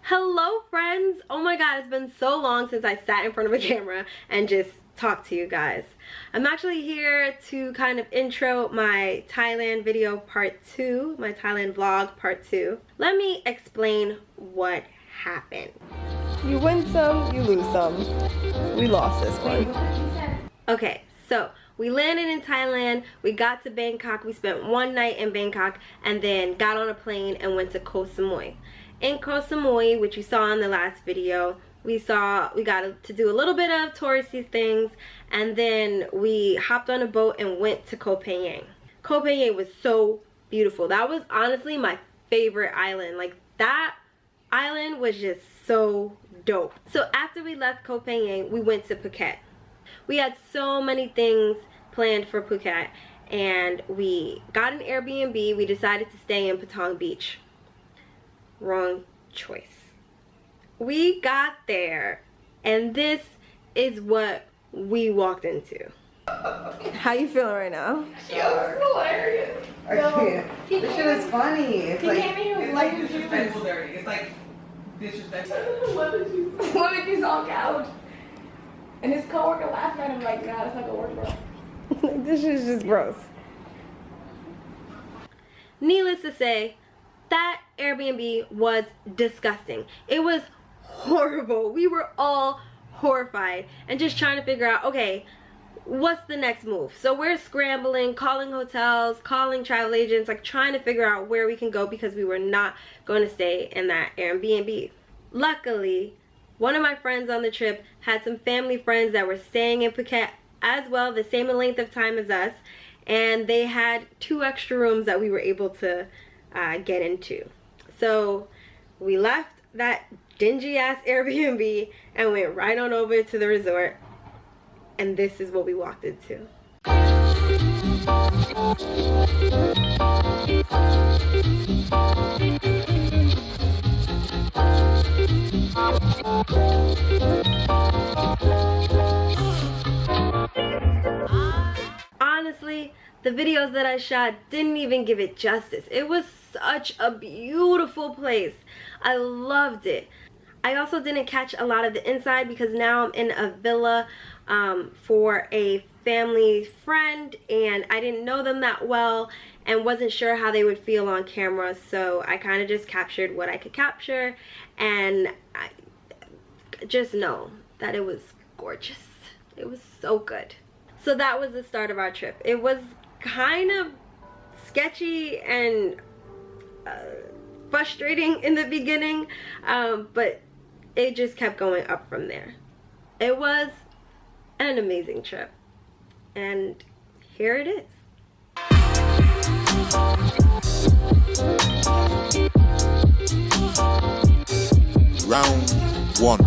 Hello friends! Oh my god, it's been so long since I sat in front of a camera and just talked to you guys. I'm actually here to kind of intro my Thailand video part 2, my Thailand vlog part 2. Let me explain what happened. You win some, you lose some. We lost this one. Okay, so we landed in Thailand, we got to Bangkok, we spent one night in Bangkok, and then got on a plane and went to Koh Samui. In Koh Samui, which you saw in the last video, we got to do a little bit of touristy things, and then we hopped on a boat and went to Koh Phangan. Koh Phangan was so beautiful. That was honestly my favorite island. Like, that island was just so dope. So after we left Koh Phangan, we went to Phuket. We had so many things planned for Phuket, and we got an Airbnb. We decided to stay in Patong Beach. Wrong choice. We got there, and this is what we walked into. How you feeling right now? She was hilarious. This shit is funny. It's like disrespectful dirty. It's like disrespectful. Lemon juice on couch. And his coworker laughing at him like, God, it's not gonna work, bro. this shit is just gross. Needless to say, that Airbnb was disgusting. It was horrible. We were all horrified and just trying to figure out, okay, what's the next move? So we're scrambling, calling hotels, calling travel agents, like trying to figure out where we can go because we were not going to stay in that Airbnb. Luckily, one of my friends on the trip had some family friends that were staying in Phuket as well, the same length of time as us, and they had 2 extra rooms that we were able to get into. So we left that dingy ass Airbnb and went right on over to the resort, and this is what we walked into. Honestly, the videos that I shot didn't even give it justice. It was such a beautiful place. I loved it. I also didn't catch a lot of the inside because now I'm in a villa for a family friend, and I didn't know them that well and wasn't sure how they would feel on camera, so I kind of just captured what I could capture, and I just know that it was gorgeous. It was so good. So that was the start of our trip. It was kind of sketchy and frustrating in the beginning, but it just kept going up from there. It was an amazing trip, and here it is. Round 1.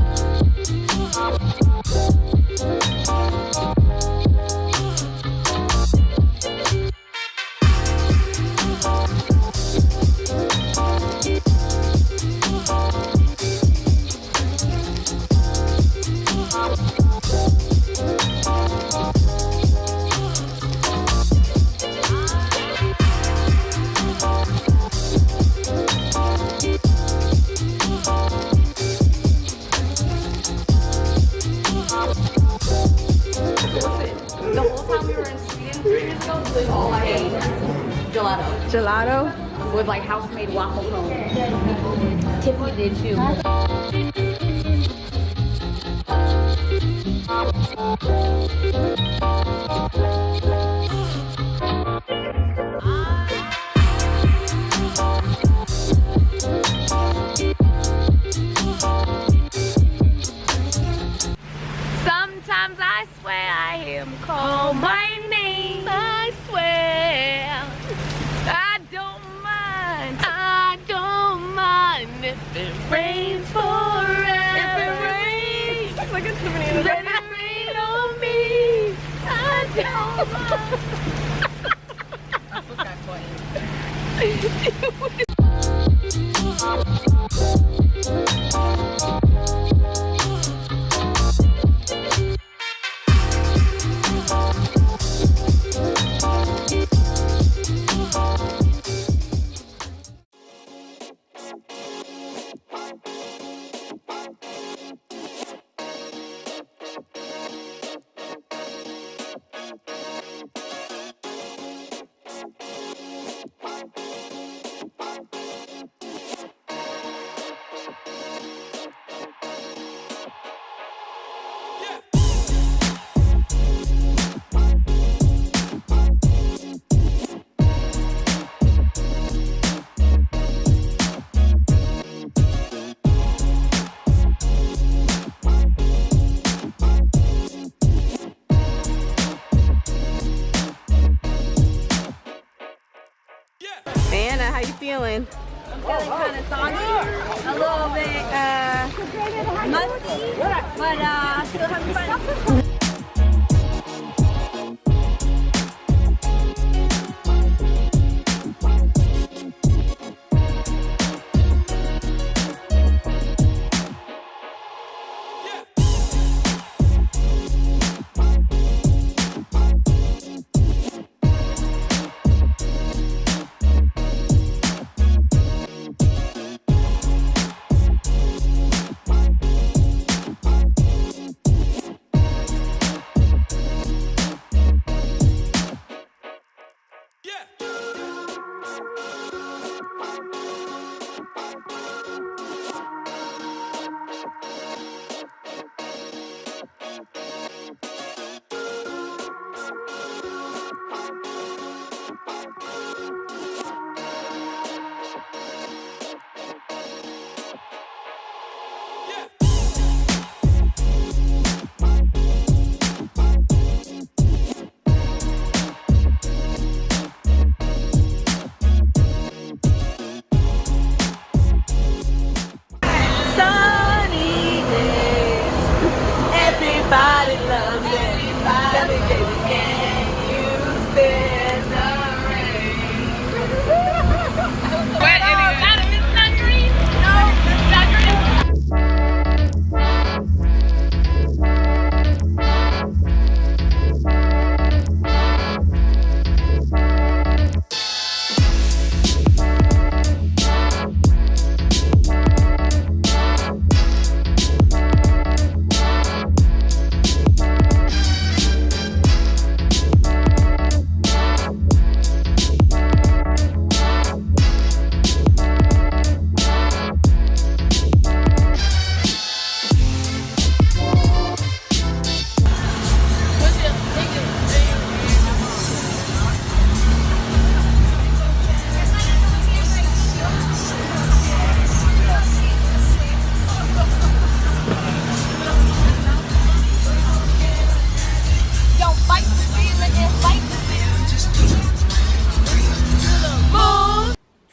Gelato? With like house-made waffle cones. Tiffany did too. Sometimes I swear I hear him call my name. I swear I don't mind if it rains forever. If it rains, Look at Tiffany. let it rain on me. I don't mind. I forgot funny. feeling? I'm feeling kind of soggy, a little bit musty, but still having fun.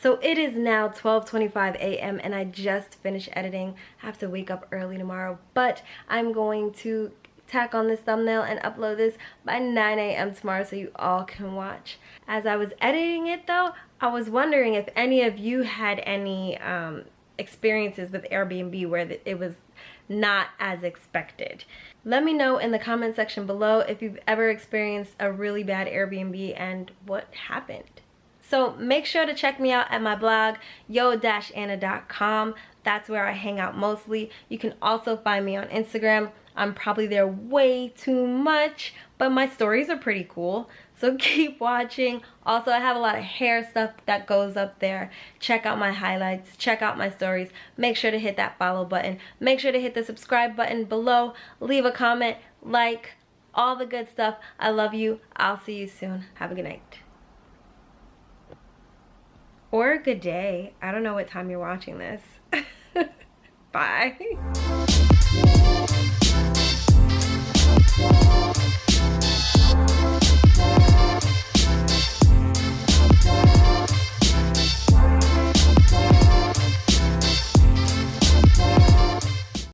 So it is now 12:25 a.m. and I just finished editing. I have to wake up early tomorrow, but I'm going to tack on this thumbnail and upload this by 9 a.m. tomorrow so you all can watch. As I was editing it though, I was wondering if any of you had any experiences with Airbnb where it was not as expected. Let me know in the comment section below if you've ever experienced a really bad Airbnb and what happened. So make sure to check me out at my blog, yo-anna.com. That's where I hang out mostly. You can also find me on Instagram. I'm probably there way too much, but my stories are pretty cool. So keep watching. Also, I have a lot of hair stuff that goes up there. Check out my highlights. Check out my stories. Make sure to hit that follow button. Make sure to hit the subscribe button below. Leave a comment, like, all the good stuff. I love you. I'll see you soon. Have a good night. Or a good day. I don't know what time you're watching this. Bye.